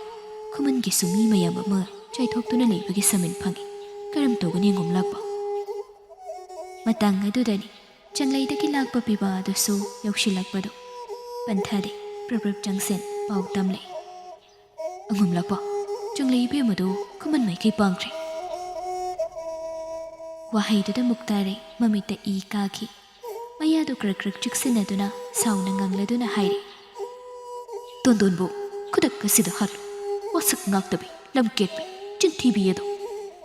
ꯈꯨꯃꯟꯒꯤꯁꯨ ꯃꯤ ꯃꯌꯥꯝ ꯑꯃ ꯆꯥꯏꯊꯣꯛꯇꯨꯅ ꯂꯩꯕꯒꯤ ꯁꯃꯤꯟ ꯐꯪꯏ꯫ ꯀꯔꯝ ꯇꯧꯒꯅꯤ ꯑꯉꯣꯝ ꯂꯥꯛꯄ"꯫ ꯃꯇꯥꯡ ꯑꯗꯨꯗꯅꯤ ꯆꯪꯂꯩꯗꯒꯤ ꯂꯥꯛꯄ ꯄꯤꯕꯥ ꯑꯗꯨꯁꯨ ꯌꯧꯁꯤꯜꯂꯛꯄꯗꯨ ꯄꯟꯊꯗꯦ ꯄ꯭ꯔꯛ ꯄ꯭ꯔꯛ ꯆꯪꯁꯤꯟ ꯄꯥꯎ ꯇꯝꯂꯛꯏ꯫ "ꯑꯉꯣꯝ ꯂꯥꯛꯄ, ꯆꯪꯂꯩ ꯏꯕꯦꯝꯃꯗꯨ ꯈꯨꯃꯟ ꯃꯥꯏꯀꯩ ꯄꯥꯡꯈ꯭ꯔꯦ"꯫ ꯋꯥꯍꯩꯗꯨꯗ ꯃꯨꯛꯇꯥꯔꯩ ꯃꯃꯤꯠꯇ ꯏ ꯀꯥꯈꯤ꯫ ꯃꯌꯥꯗꯨ ꯀ꯭ꯔꯛ ꯀ꯭ꯔꯛ ꯆꯤꯛꯁꯤꯟꯅꯗꯨꯅ ꯁꯥꯎꯅ ꯉꯪꯂꯗꯨꯅ ꯍꯥꯏꯔꯦ, "ꯇꯣꯟꯗꯣꯟꯕꯨ ꯈꯨꯗꯛ ꯑꯁꯤꯗ ꯍꯥꯠꯂꯨ, ꯋꯥꯁꯛ ꯉꯥꯛꯇꯕꯤ, ꯂꯝ ꯀꯦꯠꯄꯤ, ꯆꯤꯟꯊꯤꯕꯤ ꯑꯗꯣ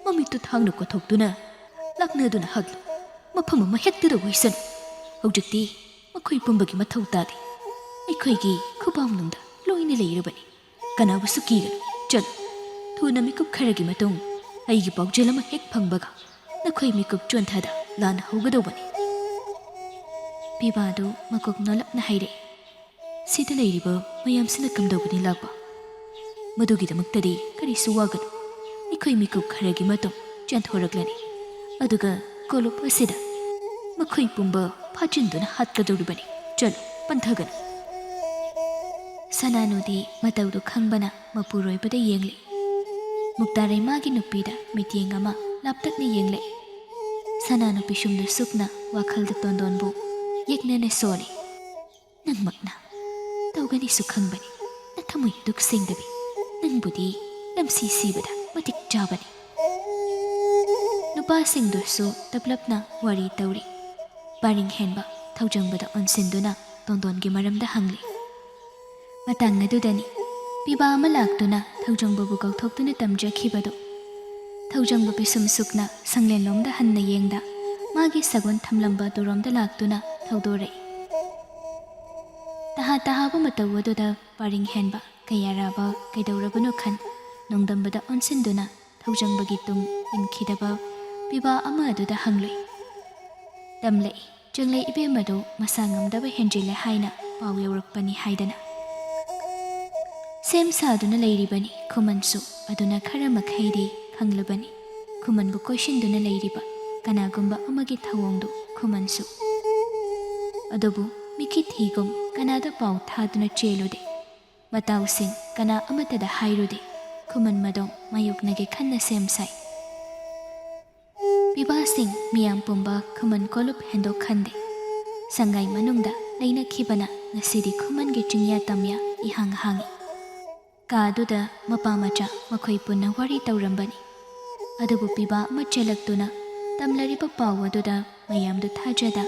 ꯃꯃꯤꯠꯇꯨ ꯊꯥꯡꯅ ꯀꯣꯊꯣꯛꯇꯨꯅ ꯂꯥꯛꯅꯗꯨꯅ ꯍꯥꯠꯂꯨ, ꯃꯐꯝ ꯑꯃ ꯍꯦꯛꯇꯗ ꯑꯣꯏꯁꯅꯨ꯫ ꯍꯧꯖꯤꯛꯇꯤ ꯃꯈꯣꯏ ꯄꯨꯝꯕꯒꯤ ꯃꯊꯧ ꯇꯥꯗꯦ, ꯑꯩꯈꯣꯏꯒꯤ ꯈꯨꯕꯥꯝꯅꯨꯡꯗ ꯂꯣꯏꯅ ꯂꯩꯔꯕꯅꯤ꯫ ꯀꯅꯥꯕꯨꯁꯨ ꯀꯤꯒꯅꯨ, ꯆꯠꯂꯨ꯫ ꯊꯨꯅ ꯃꯤꯀꯨꯞ ꯈꯔꯒꯤ ꯃꯇꯨꯡ ꯑꯩꯒꯤ ꯄꯥꯎꯖꯦꯜ ꯑꯃ ꯍꯦꯛ ꯐꯪꯕꯒ ꯅꯈꯣꯏ ꯃꯤꯀꯨꯞ ꯆꯣꯟꯊꯗ ꯂꯥꯟ ꯍꯧꯒꯗꯧꯕꯅꯤ"꯫ ꯄꯤꯕꯥꯗꯨ ꯃꯀꯣꯛ ꯅꯣꯜꯂꯞꯅ ꯍꯥꯏꯔꯛꯏ, "ꯁꯤꯗ ꯂꯩꯔꯤꯕ ꯃꯌꯥꯝꯁꯤꯅ ꯀꯝꯗꯧꯒꯅꯤ ꯂꯥꯛꯄ? ꯃꯗꯨꯒꯤꯗꯃꯛꯇꯗꯤ ꯀꯔꯤꯁꯨ ꯋꯥꯒꯅꯨ, ꯑꯩꯈꯣই ꯃꯤꯀꯨꯞ ꯈꯔꯒꯤ ꯃꯇꯨꯡ ꯆꯦꯟꯊꯣꯔꯛꯂꯅꯤ, ꯑꯗꯨꯒ ꯀꯣꯂꯨꯞ ꯑꯁꯤꯗ ꯃꯈꯣꯏ ꯄꯨꯝꯕ ꯐꯥꯖꯤꯟꯗꯨꯅ ꯍꯥꯠꯀꯗꯧꯔꯤꯕꯅꯤ꯫ ꯆꯠꯂꯨ, ꯄꯟꯊꯒꯅꯨ"꯫ ꯁꯅꯥꯅꯨꯗꯤ ꯃꯇꯧꯗꯨ ꯈꯪꯕꯅ ꯃꯄꯨꯔꯣꯏꯕꯗ ꯌꯦꯡꯂꯤ꯫ ꯃꯨꯛꯇꯥꯔꯩ ꯃꯥꯒꯤ ꯅꯨꯄꯤꯗ ꯃꯤꯠꯌꯦꯡ ꯑꯃ ꯂꯥꯞꯇꯛꯅ ꯌꯦꯡꯂꯛꯏ꯫ ꯁꯅꯥꯅꯨ ꯄꯤꯁꯨꯝꯗꯨ ꯁꯨꯞꯅ ꯋꯥꯈꯜꯗ ꯇꯣꯟꯗꯣꯟꯕꯨ ꯌꯦꯛꯅꯅ ꯁꯣꯜꯂꯤ꯫ "ꯅꯪꯃꯛꯅ ꯇꯧꯒꯅꯤꯁꯨ ꯈꯪꯕꯅꯤ, ꯅꯊꯝꯃꯣꯏ ꯑꯗꯨꯛ ꯁꯦꯡꯗꯕꯤ, ꯅꯪꯕꯨꯗꯤ ꯂꯝꯁꯤ ꯁꯤꯕꯗ ꯃꯇꯤꯛ ꯆꯥꯕꯅꯤ"꯫ ꯅꯨꯄꯥꯁꯤꯡꯗꯨꯁꯨ ꯇꯞꯂꯞꯅ ꯋꯥꯔꯤ ꯇꯧꯔꯤ꯫ ꯄꯥꯔꯤꯡ ꯍꯦꯟꯕ ꯊꯧꯖꯪꯕꯗ ꯑꯣꯟꯁꯤꯟꯗꯨꯅ ꯇꯣꯟꯗꯣꯟꯒꯤ ꯃꯔꯝꯗ ꯍꯪꯂꯤ꯫ ꯃꯇꯥꯡ ꯑꯗꯨꯗꯅꯤ ꯄꯤꯕꯥ ꯑꯃ ꯂꯥꯛꯇꯨꯅ ꯊꯧꯖꯪꯕꯕꯨ ꯀꯧꯊꯣꯛꯇꯨꯅ ꯇꯝꯖꯈꯤꯕꯗꯨ꯫ ꯊꯧꯖꯪꯕ ꯄꯤꯁꯨꯝ ꯁꯨꯛꯅ ꯁꯪꯂꯦꯟꯂꯣꯝꯗ ꯍꯟꯅ ꯌꯦꯡꯗ ꯃꯥꯒꯤ ꯁꯒꯣꯜ ꯊꯝꯂꯝꯕ ꯑꯗꯨꯔꯣꯝꯗ ꯂꯥꯛꯇꯨꯅ ꯊꯧꯗꯣꯔꯛꯏ꯫ ꯇꯍꯥ ꯇꯍꯥꯕ ꯃꯇꯧ ꯑꯗꯨꯗ ꯄꯥꯔꯤꯡ ꯍꯦꯟꯕ ꯀꯌꯥꯔꯥꯕ ꯀꯩꯗꯧꯔꯕꯅꯣ ꯈꯟ ꯅꯣꯡꯗꯝꯕꯗ ꯑꯣꯟꯁꯤꯟꯗꯨꯅ ꯊꯧꯖꯪꯕꯒꯤ ꯇꯨꯡ ꯏꯟꯈꯤꯗꯕ ꯄꯤꯕꯥ ꯑꯃ ꯑꯗꯨꯗ ꯍꯪꯂꯨꯏ꯫ ꯇꯝꯂꯛꯏ ꯆꯪꯂꯩ ꯏꯕꯦꯝꯃꯗꯨ ꯃꯁꯥ ꯉꯝꯗꯕ ꯍꯦꯟꯖꯤꯜꯂꯦ ꯍꯥꯏꯅ ꯄꯥꯎ ꯌꯧꯔꯛꯄꯅꯤ ꯍꯥꯏꯗꯅ꯫ ꯁꯦꯝ ꯁꯥꯗꯨꯅ ꯂꯩꯔꯤꯕꯅꯤ ꯈꯨꯃꯟꯁꯨ, ꯑꯗꯨꯅ ꯈꯔ ꯃꯈꯩꯗꯤ ꯈꯪꯂꯕꯅꯤ ꯈꯨꯃꯟꯕꯨ ꯀꯣꯏꯁꯤꯟꯗꯨꯅ ꯂꯩꯔꯤꯕ ꯀꯅꯥꯒꯨꯝꯕ ꯑꯃꯒꯤ ꯊꯧꯑꯣꯡꯗꯨ ꯈꯨꯃꯟꯁꯨ꯫ ꯑꯗꯨꯕꯨ ꯃꯤꯀꯤꯊꯤꯒꯨꯝ ꯀꯅꯥꯗ ꯄꯥꯎ ꯊꯥꯗꯨꯅ ꯆꯦꯜꯂꯨꯗꯦ, ꯃꯇꯥꯎꯁꯤꯡ ꯀꯅꯥ ꯑꯃꯠꯇꯗ ꯍꯥꯏꯔꯨꯗꯦ꯫ ꯈꯨꯃꯟ ꯃꯗꯣ ꯃꯥꯌꯣꯛꯅꯒꯦ ꯈꯟꯅ ꯁꯦꯝ ꯁꯥꯏ꯫ ꯄꯤꯕꯥꯁꯤꯡ ꯃꯤꯌꯥꯝ ꯄꯨꯝꯕ ꯈꯨꯃꯟ ꯀꯣꯂꯨꯞ ꯍꯦꯟꯗꯣꯛ ꯈꯟꯗꯦ꯫ ꯁꯪꯒꯥꯏ ꯃꯅꯨꯡꯗ ꯂꯩꯅꯈꯤꯕꯅ ꯉꯁꯤꯗꯤ ꯈꯨꯃꯟꯒꯤ ꯆꯤꯡꯌꯥ ꯇꯝꯌꯥ ꯏꯍꯥꯡ ꯍꯥꯡꯏ꯫ ꯀꯥꯗꯨꯗ ꯃꯄꯥ ꯃꯆꯥ ꯃꯈꯣꯏ ꯄꯨꯟꯅ ꯋꯥꯔꯤ ꯇꯧꯔꯝꯕꯅꯤ꯫ ꯑꯗꯨꯕꯨ ꯄꯤꯕꯥ ꯑꯃ ꯆꯦꯜꯂꯛꯇꯨꯅ ꯇꯝꯂꯔꯤꯕ ꯄꯥꯎ ꯑꯗꯨꯗ ꯃꯌꯥꯝꯗꯨ ꯊꯥꯖꯗ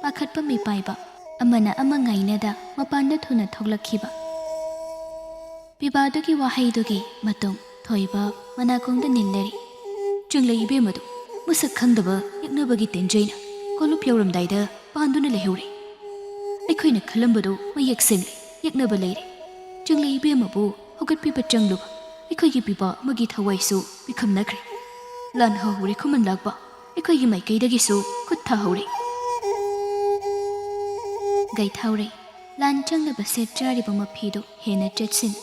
ꯄꯥꯈꯠꯄ ꯃꯤꯄꯥꯏꯕ ꯑꯃꯅ ꯑꯃ ꯉꯥꯏꯅꯗ ꯃꯄꯥꯟꯗ ꯊꯨꯅ ꯊꯣꯛꯂꯛꯈꯤꯕ꯫ ꯄꯤꯕꯥꯗꯨꯒꯤ ꯋꯥꯍꯩꯗꯨꯒꯤ ꯃꯇꯨꯡ Thoiba manakongda nillari. Junglei ibemadu masak khangdaba yaknabagi tenjaina kolup yauramdaida panduna lehuri. Aikhoina khalambadu mayak singli yaknaba leire. Junglei ibemabu hogatpiba changluba aikhoigi piba magi thawaisu bikhamnakre. Lan hahuri khuman lakba aikhoigi maikaidagisu khut thahuri. Gai thaure lan changnaba set chariba maphidu hena chetsin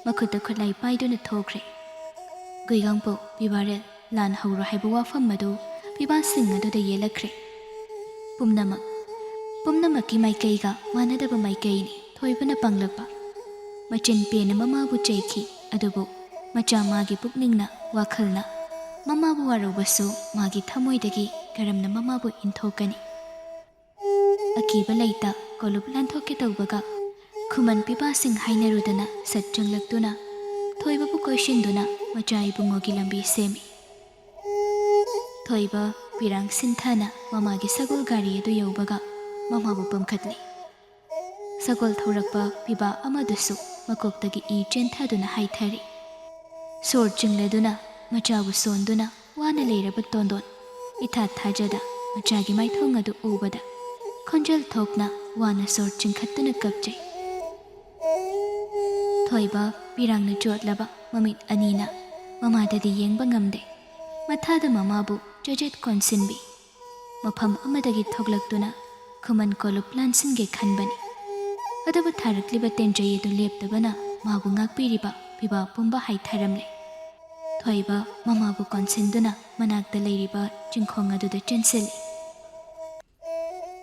makhutta khutlai paiduna thokre. Guigangpo pibarel lan haura haiba wafam madu piba sing aduda yelakre. Pumnamakki maikaiga manadaba maikaini thoibana panglakpa. Machin pena mamabu chaiki adubu macha magi pukningna wakhalna mamabu warubasu magi thamoidagi karamna mamabu inthokani. Akiba laita kolup lanthokke tawbaga khuman piba sing hainarudana sat changlaktuna thoibabu koishinduna macha ibungogi lambi semi. Thoiba pirang sinthana mamagi sagol gari adu yaubaga mamabu pamkhatli. Sagol thorakpa piba amadusu makoktagi I chenthaduna haithari. Sor chingladuna machabu sonduna wana leiraba tondon itha thajada machagi maithong adu ubada khonjal thokna wana sor chingkhattuna kapjai. Thoiba pirangna jotlaba mamit anina mamadadi yengba ngamde. Mathada mamabu jajet konsinbi. Mafam amadagi thoklaktuna khuman kolup lansinge khanbani. Adabu tharakliba tenjai adu leptabana mabu ngakpiriba piba pumba haitharamle. Thoiba mamabu konsinduna manakta leiriba jingkhong aduda chensili.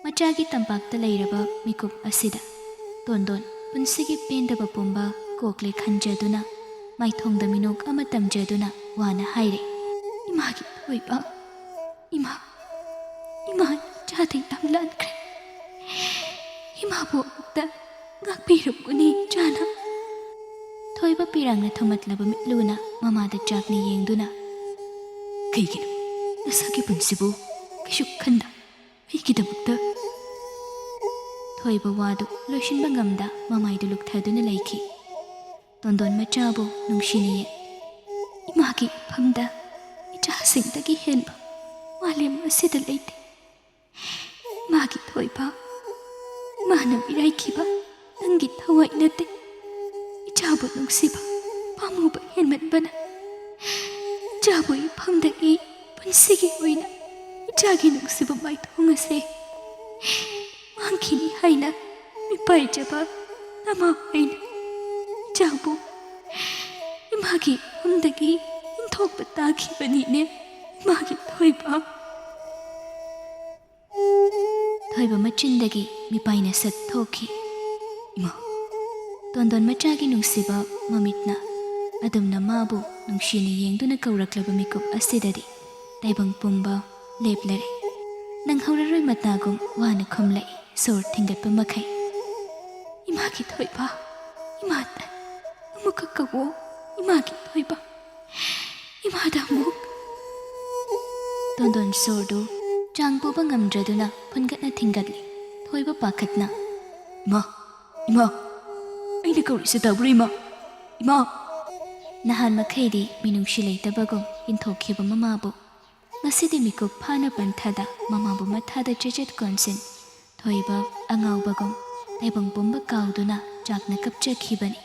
Machagi tampakta leiraba mikup asida tondon punsigi pendaba pumba kokle khanjaduna maithongda minok ama tamjaduna wana haire. Imagi thoiba ima chading tamlankre. Imabu ta ngakpirupuni chana. Thoiba pirangna thomatlaba mitluna mamada chakni yengduna. Kaigino nasagi punsibu kishu khanda aikidamukta. Thoiba wadu loishinba ngamda mamaidu lukthaduna laiki. Tondon machabu nungshiniye. Imagi phamda ichasingdagi henba malem asida leite. Magi thoiba mana biraikiba nangi thawai nate. Ichabu nungsiba pamuba henmanbana. Ichabu iphamdagi punsigi oina ichagi nungsiba maithongase mangkini haina mipaijaba nama haina. Ichabu imagi iphamdagi inthokpa takibanine imagi thoiba. Thoiba machindagi mipaina sat thoki. Ima tondon machagi nungsiba mamitna adumna mabu nungshini yengduna kauraklaba mikup asidadi taibang pumba leplare. Nang hauraroi matnagum wana khumlai sor thingatpa makai. Imagi thoiba imata amuka kawo imagi thoiba imada amuk. Tondon sordu changpuba ngamdraduna phungatna thingatli. Thoiba pakhatna. Ima aina kaurisa tabra ima. Nahan makhaidi minungshi leitabagum inthokhiba mamabu. Masidi mikup phana panthada mamabu mathada jajet konsin. Thoiba angaubagum taibang pumba kauduna chakna kapchakhibani.